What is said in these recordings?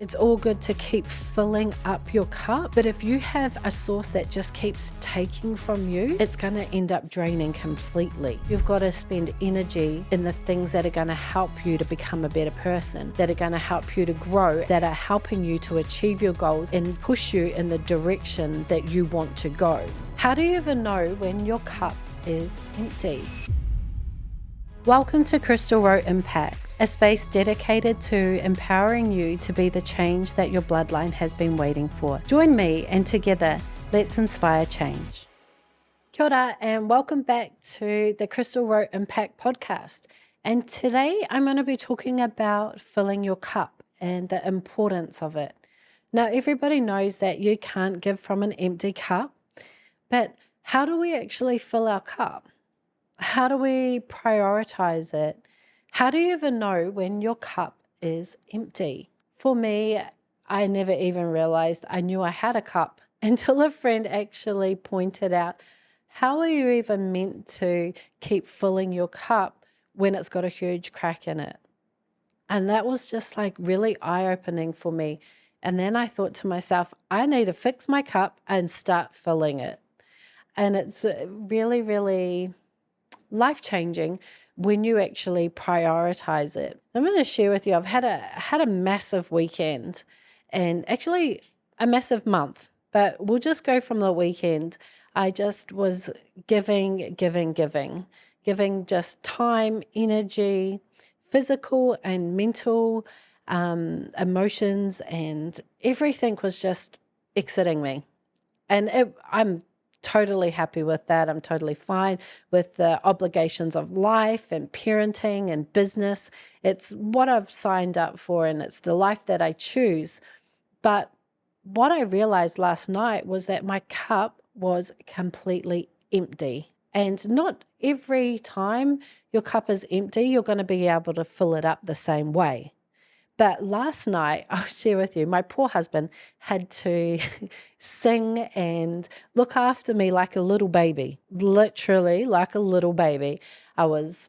It's all good to keep filling up your cup, but if you have a source that just keeps taking from you, it's going to end up draining completely. You've got to spend energy in the things that are going to help you to become a better person, that are going to help you to grow, that are helping you to achieve your goals and push you in the direction that you want to go. How do you even know when your cup is empty? Welcome to Krystal Rowe Impact, a space dedicated to empowering you to be the change that your bloodline has been waiting for. Join me and together, let's inspire change. Kia ora and welcome back to the Krystal Rowe Impact podcast. And today I'm going to be talking about filling your cup and the importance of it. Now, everybody knows that you can't give from an empty cup, but how do we actually fill our cup? How do we prioritize it? How do you even know when your cup is empty? For me, I never even realized I knew I had a cup until a friend actually pointed out, how are you even meant to keep filling your cup when it's got a huge crack in it? And that was just like really eye-opening for me. And then I thought to myself, I need to fix my cup and start filling it. And it's really, really life-changing when you actually prioritize it. I'm going to share with you, I've had a massive weekend and actually a massive month, but we'll just go from the weekend. I just was giving just time, energy, physical and mental emotions, and everything was just exiting me. And I'm totally happy with that. I'm totally fine with the obligations of life and parenting and business. It's what I've signed up for and it's the life that I choose. But what I realized last night was that my cup was completely empty. And not every time your cup is empty, you're going to be able to fill it up the same way. But last night, I'll share with you, my poor husband had to sing and look after me like a little baby, literally like a little baby. I was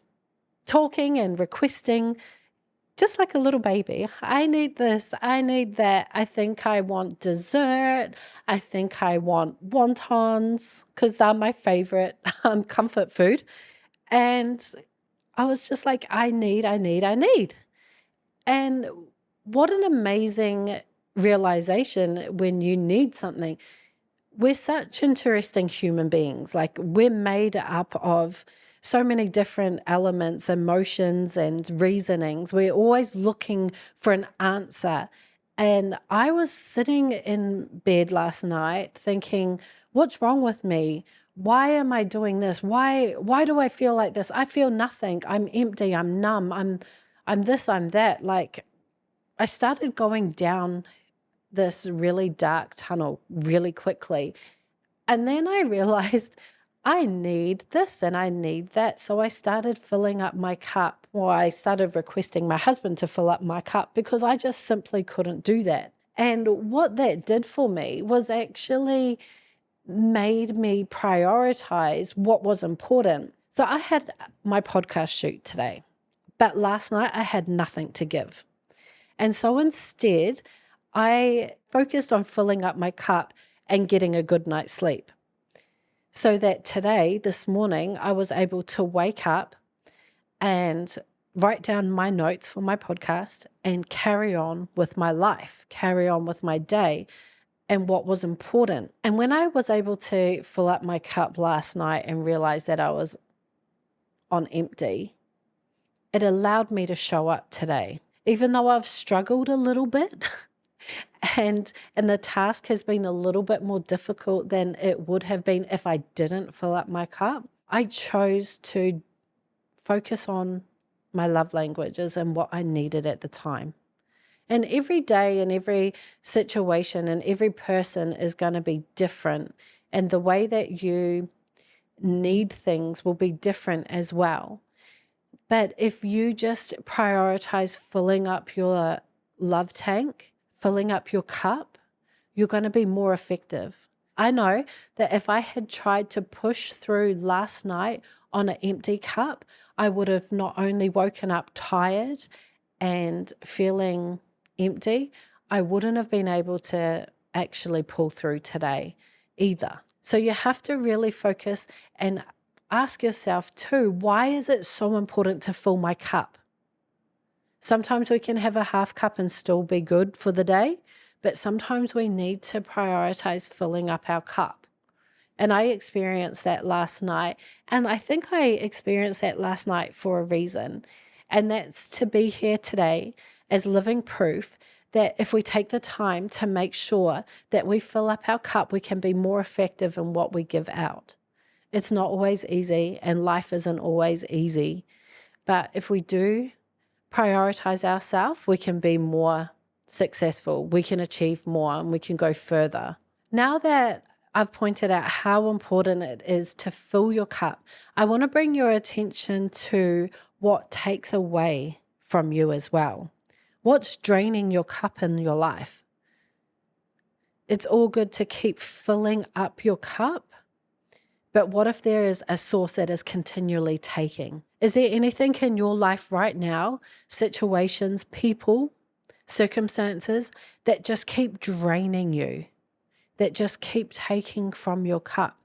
talking and requesting just like a little baby. I need this, I need that. I think I want dessert. I think I want wontons because they're my favorite comfort food. And I was just like, I need. And what an amazing realization when you need something. We're such interesting human beings. Like, we're made up of so many different elements, emotions, and reasonings. We're always looking for an answer. And I was sitting in bed last night thinking, what's wrong with me? Why am I doing this? Why do I feel like this? I feel nothing. I'm empty. I'm numb. I'm this, I'm that. Like, I started going down this really dark tunnel really quickly. And then I realized I need this and I need that. So I started filling up my cup, or I started requesting my husband to fill up my cup because I just simply couldn't do that. And what that did for me was actually made me prioritize what was important. So I had my podcast shoot today. But last night I had nothing to give. And so instead, I focused on filling up my cup and getting a good night's sleep. So that today, this morning, I was able to wake up and write down my notes for my podcast and carry on with my life, carry on with my day and what was important. And when I was able to fill up my cup last night and realize that I was on empty, it allowed me to show up today, even though I've struggled a little bit and the task has been a little bit more difficult than it would have been if I didn't fill up my cup. I chose to focus on my love languages and what I needed at the time. And every day and every situation and every person is going to be different. And the way that you need things will be different as well. But if you just prioritize filling up your love tank, filling up your cup, you're going to be more effective. I know that if I had tried to push through last night on an empty cup, I would have not only woken up tired and feeling empty, I wouldn't have been able to actually pull through today either. So you have to really focus and ask yourself too, why is it so important to fill my cup? Sometimes we can have a half cup and still be good for the day, but sometimes we need to prioritize filling up our cup. And I experienced that last night. And I think I experienced that last night for a reason. And that's to be here today as living proof that if we take the time to make sure that we fill up our cup, we can be more effective in what we give out. It's not always easy, and life isn't always easy. But if we do prioritize ourselves, we can be more successful, we can achieve more, and we can go further. Now that I've pointed out how important it is to fill your cup, I want to bring your attention to what takes away from you as well. What's draining your cup in your life? It's all good to keep filling up your cup, but what if there is a source that is continually taking? Is there anything in your life right now, situations, people, circumstances that just keep draining you, that just keep taking from your cup?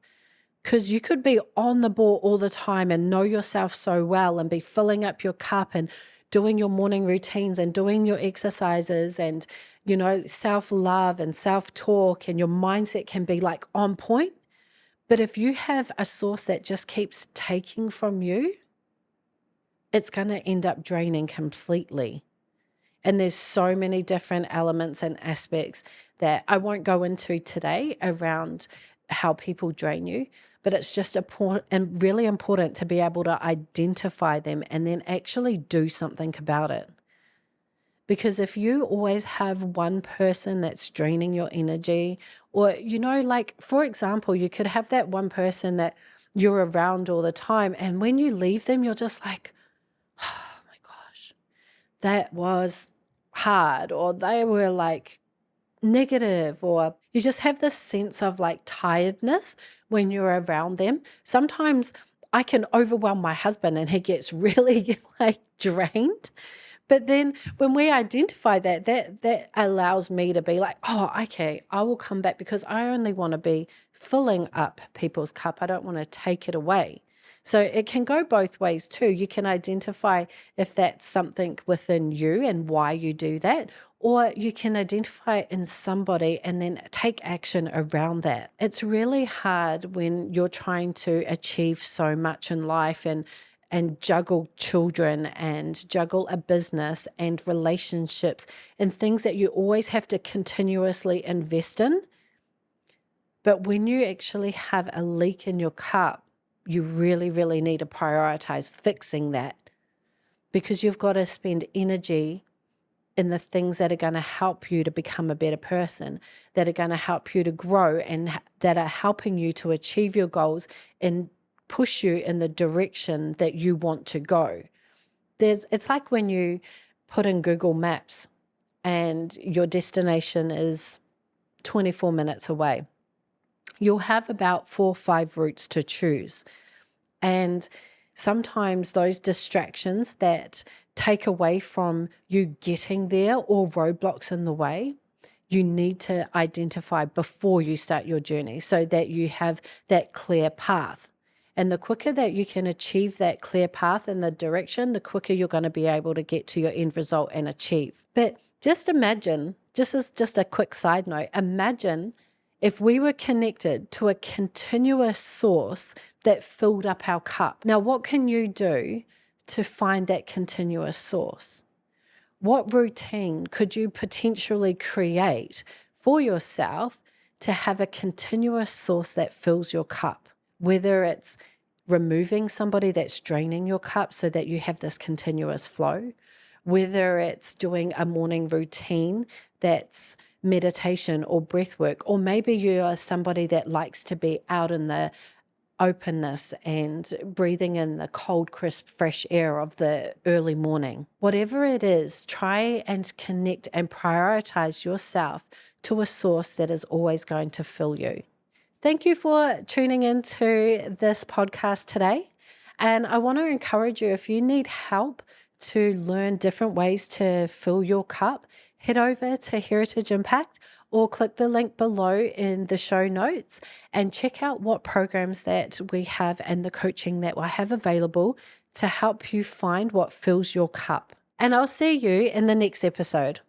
Because you could be on the ball all the time and know yourself so well and be filling up your cup and doing your morning routines and doing your exercises and, self-love and self-talk, and your mindset can be like on point. But if you have a source that just keeps taking from you, it's going to end up draining completely. And there's so many different elements and aspects that I won't go into today around how people drain you, but it's just really important to be able to identify them and then actually do something about it. Because if you always have one person that's draining your energy, or, for example, you could have that one person that you're around all the time, and when you leave them, you're just like, oh my gosh, that was hard, or they were like negative, or you just have this sense of like tiredness when you're around them. Sometimes I can overwhelm my husband and he gets really like drained. But then when we identify that allows me to be like, oh, okay, I will come back, because I only want to be filling up people's cup. I don't want to take it away. So it can go both ways too. You can identify if that's something within you and why you do that, or you can identify it in somebody and then take action around that. It's really hard when you're trying to achieve so much in life and juggle children and juggle a business and relationships and things that you always have to continuously invest in. But when you actually have a leak in your cup, you really, really need to prioritize fixing that, because you've got to spend energy in the things that are going to help you to become a better person, that are going to help you to grow, and that are helping you to achieve your goals and push you in the direction that you want to go. It's like when you put in Google Maps and your destination is 24 minutes away. You'll have about 4 or 5 routes to choose. And sometimes those distractions that take away from you getting there, or roadblocks in the way, you need to identify before you start your journey so that you have that clear path. And the quicker that you can achieve that clear path in the direction, the quicker you're going to be able to get to your end result and achieve. But just imagine, just a quick side note, imagine if we were connected to a continuous source that filled up our cup. Now, what can you do to find that continuous source? What routine could you potentially create for yourself to have a continuous source that fills your cup? Whether it's removing somebody that's draining your cup so that you have this continuous flow, whether it's doing a morning routine that's meditation or breath work, or maybe you are somebody that likes to be out in the openness and breathing in the cold, crisp, fresh air of the early morning. Whatever it is, try and connect and prioritize yourself to a source that is always going to fill you. Thank you for tuning into this podcast today. And I want to encourage you, if you need help to learn different ways to fill your cup, head over to Heritage Impact or click the link below in the show notes and check out what programs that we have and the coaching that I have available to help you find what fills your cup. And I'll see you in the next episode.